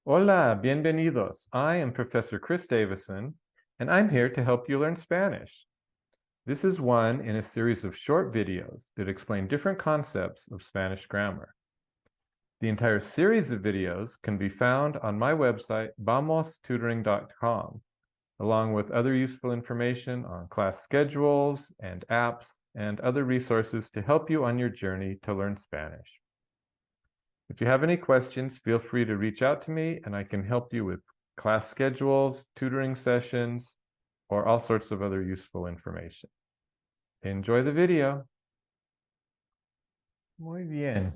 Hola, bienvenidos. I am Professor Chris Davison, and I'm here to help you learn Spanish. This is one in a series of short videos that explain different concepts of Spanish grammar. The entire series of videos can be found on my website, vamostutoring.com, along with other useful information on class schedules and apps and other resources to help you on your journey to learn Spanish. If you have any questions, feel free to reach out to me and I can help you with class schedules, tutoring sessions, or all sorts of other useful information. Enjoy the video. Muy bien.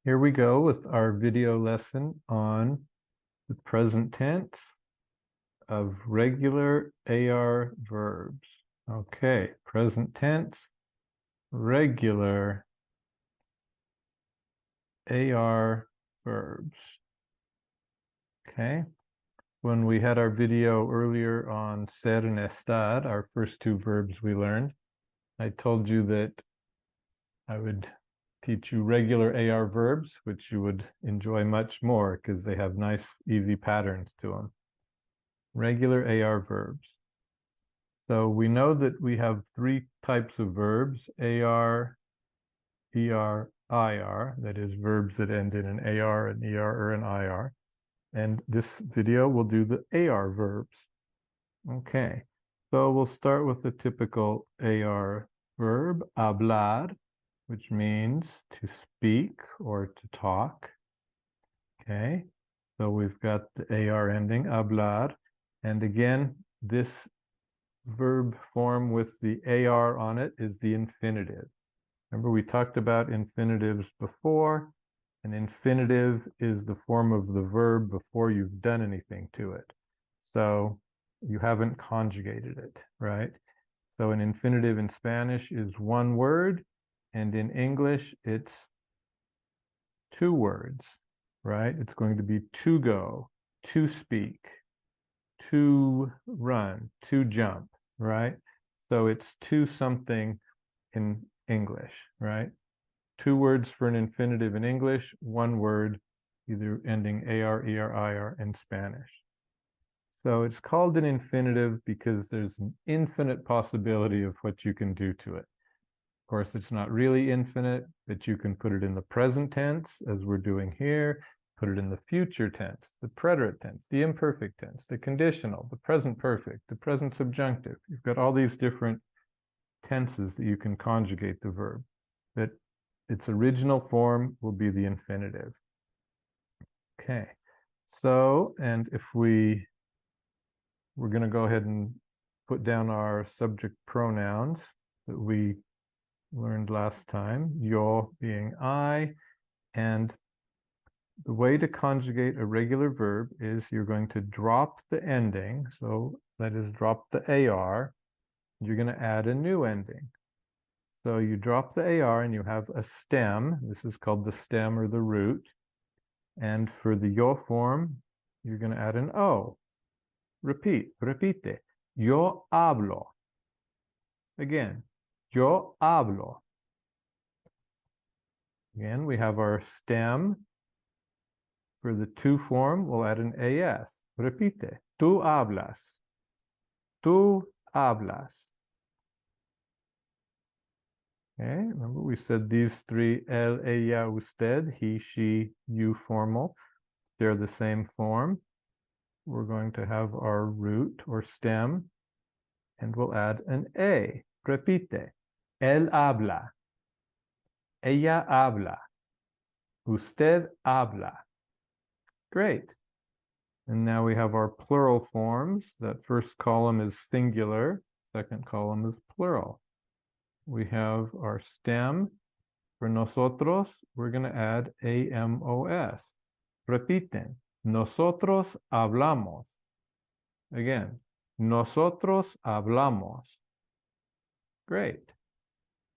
Here we go with our video lesson on the present tense of regular AR verbs. Okay, present tense, regular AR verbs. Okay. When we had our video earlier on ser and estar, our first two verbs we learned, I told you that I would teach you regular AR verbs, which you would enjoy much more because they have nice, easy patterns to them. Regular AR verbs. So we know that we have three types of verbs, AR, ER, IR, that is verbs that end in an AR, an ER, or an IR. And this video will do the AR verbs. Okay, so we'll start with the typical AR verb, hablar, which means to speak or to talk. Okay, so we've got the AR ending, hablar. And again, this verb form with the AR on it is the infinitive. Remember, we talked about infinitives before. An infinitive is the form of the verb before you've done anything to it. So you haven't conjugated it, right? So an infinitive in Spanish is one word, and in English, it's two words, right? It's going to be to go, to speak, to run, to jump, right? So it's to something in English, right? Two words for an infinitive in English, one word either ending AR, ER, IR in Spanish. So it's called an infinitive because there's an infinite possibility of what you can do to it. Of course, it's not really infinite, but you can put it in the present tense, as we're doing here, put it in the future tense, the preterite tense, the imperfect tense, the conditional, the present perfect, the present subjunctive. You've got all these different tenses that you can conjugate the verb. But its original form will be the infinitive. Okay, so, and if we're going to go ahead and put down our subject pronouns that we learned last time, yo being I, and the way to conjugate a regular verb is you're going to drop the ending, so that is drop the AR, you're going to add a new ending. So you drop the AR and you have a stem. This is called the stem or the root. And for the yo form, you're going to add an O. Repeat, repite. Yo hablo. Again, yo hablo. Again, we have our stem. For the to form, we'll add an AS. Repite. Tú hablas. Tú hablas. Okay, remember we said these three, él, ella, usted, he, she, you formal, they're the same form. We're going to have our root or stem, and we'll add an A. Repite. Él habla. Ella habla. Usted habla. Great. And now we have our plural forms. That first column is singular, second column is plural. We have our stem. For nosotros, we're going to add AMOS. Repiten. Nosotros hablamos. Again, nosotros hablamos. Great.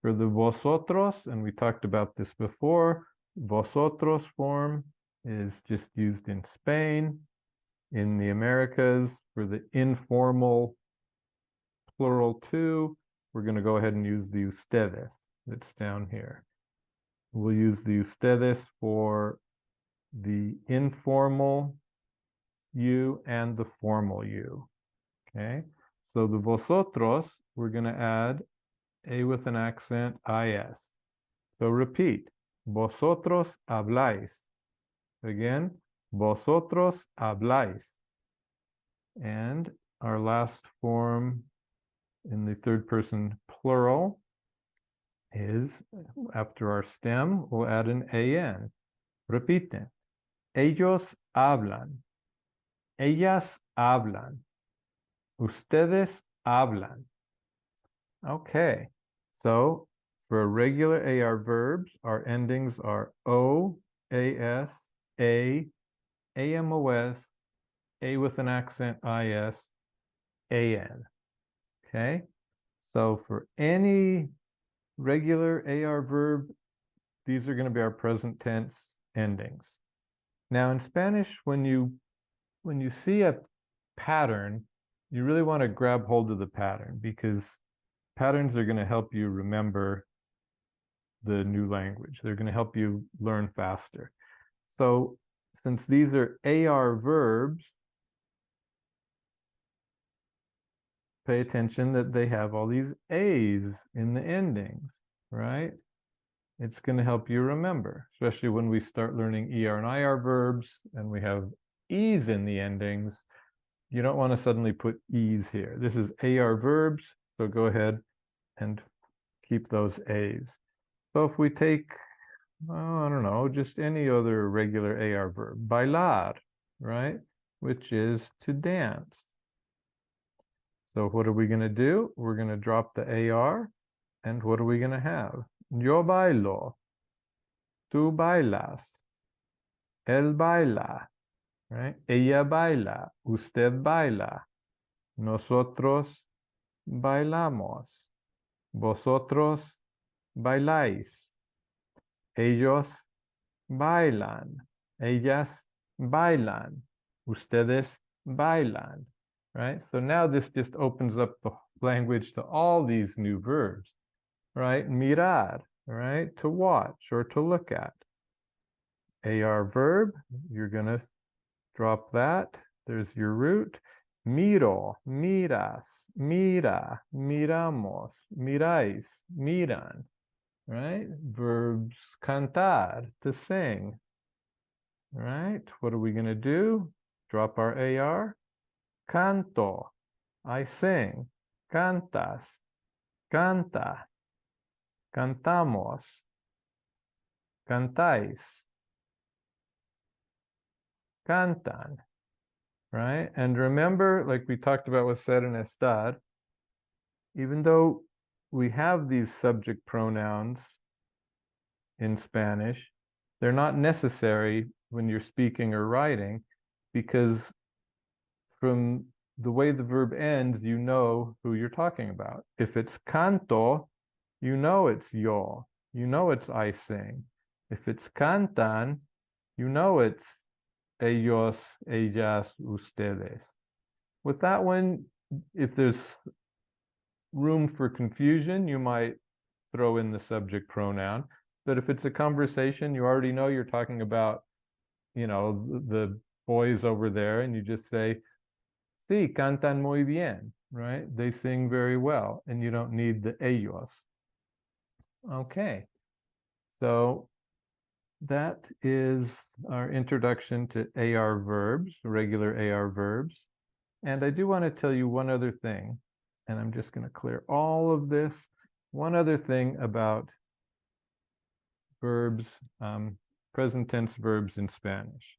For the vosotros, and we talked about this before, vosotros form is just used in Spain. In the Americas, for the informal plural two, we're going to go ahead and use the ustedes that's down here. We'll use the ustedes for the informal you and the formal you. Okay, so the vosotros, we're going to add a with an accent, is. So repeat, vosotros habláis. Again, vosotros habláis. And our last form in the third person plural is, after our stem, we'll add an an. Repiten. Ellos hablan. Ellas hablan. Ustedes hablan. Okay, so for regular AR verbs, our endings are O, AS, A, AMOS, A with an accent, IS, AN. Okay, so for any regular AR verb, these are going to be our present tense endings. Now in Spanish, when you see a pattern, you really want to grab hold of the pattern, because patterns are going to help you remember the new language. They're going to help you learn faster. So since these are AR verbs, pay attention that they have all these A's in the endings, right? It's going to help you remember, especially when we start learning ER and IR verbs and we have E's in the endings. You don't want to suddenly put E's here. This is AR verbs, so go ahead and keep those A's. So if we take, I don't know, just any other regular AR verb, bailar, right? Which is to dance. So what are we going to do? We're going to drop the AR, and what are we going to have? Yo bailo, tú bailas, él baila, right? Ella baila, usted baila, nosotros bailamos, vosotros bailáis, ellos bailan, ellas bailan, ustedes bailan, right? So now this just opens up the language to all these new verbs, right? Mirar, right? To watch or to look at. AR verb, you're going to drop that. There's your root. Miro, miras, mira, miramos, miráis, miran, right? Verbs cantar, to sing, right? What are we going to do? Drop our AR. Canto, I sing. Cantas, canta. Cantamos, cantáis, cantan, right? And remember, like we talked about with ser and estar, even though we have these subject pronouns in Spanish, they're not necessary when you're speaking or writing, because from the way the verb ends, you know who you're talking about. If it's canto, you know it's yo, you know it's I sing. If it's cantan, you know it's ellos, ellas, ustedes. With that one, if there's room for confusion, you might throw in the subject pronoun. But if it's a conversation, you already know you're talking about, you know, the boys over there, and you just say, sí, cantan muy bien, right? They sing very well, and you don't need the ellos. Okay, so that is our introduction to AR verbs, regular AR verbs. And I do want to tell you one other thing, and I'm just going to clear all of this. One other thing about verbs, present tense verbs in Spanish.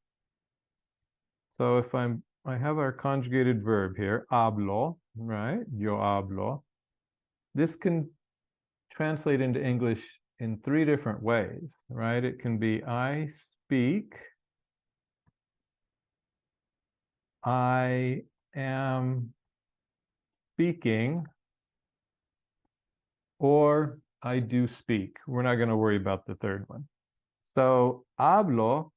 So if I have our conjugated verb here, hablo, right? Yo hablo. This can translate into English in three different ways, right? It can be I speak, I am speaking, or I do speak. We're not going to worry about the third one. So hablo,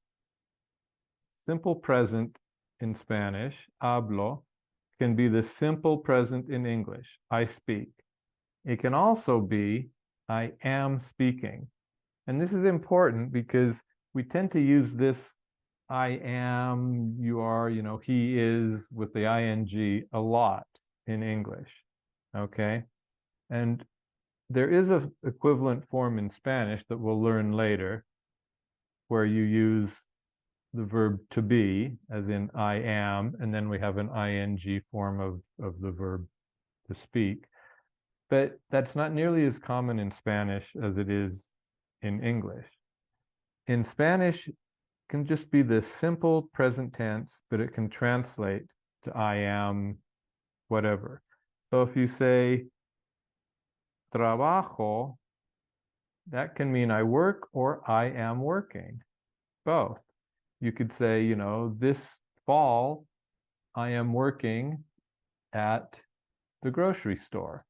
simple present in Spanish, hablo, can be the simple present in English, I speak. It can also be I am speaking. And this is important because we tend to use this I am, you are, he is with the ing a lot in English. Okay. And there is an equivalent form in Spanish that we'll learn later where you use the verb to be, as in I am, and then we have an ing form of the verb to speak. But that's not nearly as common in Spanish as it is in English. In Spanish, it can just be the simple present tense, but it can translate to I am whatever. So if you say trabajo, that can mean I work or I am working, both. You could say, this fall, I am working at the grocery store.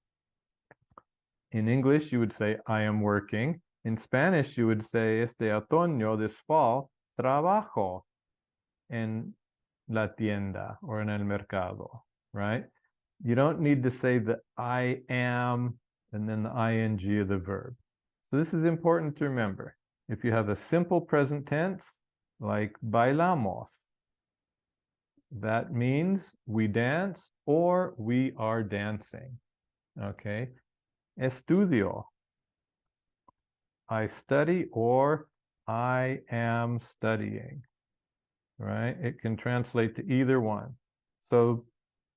In English, you would say, I am working. In Spanish, you would say, este otoño, this fall, trabajo en la tienda or en el mercado, right? You don't need to say the I am and then the ing of the verb. So this is important to remember. If you have a simple present tense, like bailamos, that means we dance or we are dancing, okay? Estudio, I study or I am studying, right? It can translate to either one. So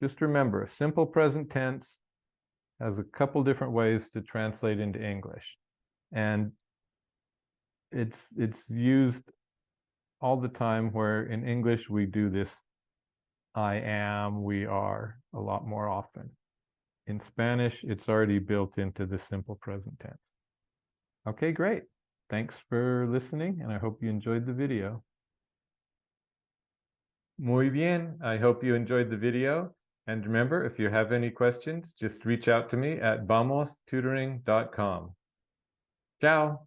just remember, simple present tense has a couple different ways to translate into English. And it's used all the time, where in English we do this I am, we are a lot more often. In Spanish, it's already built into the simple present tense. Okay, great. Thanks for listening, and I hope you enjoyed the video. Muy bien. I hope you enjoyed the video. And remember, if you have any questions, just reach out to me at vamostutoring.com. Ciao.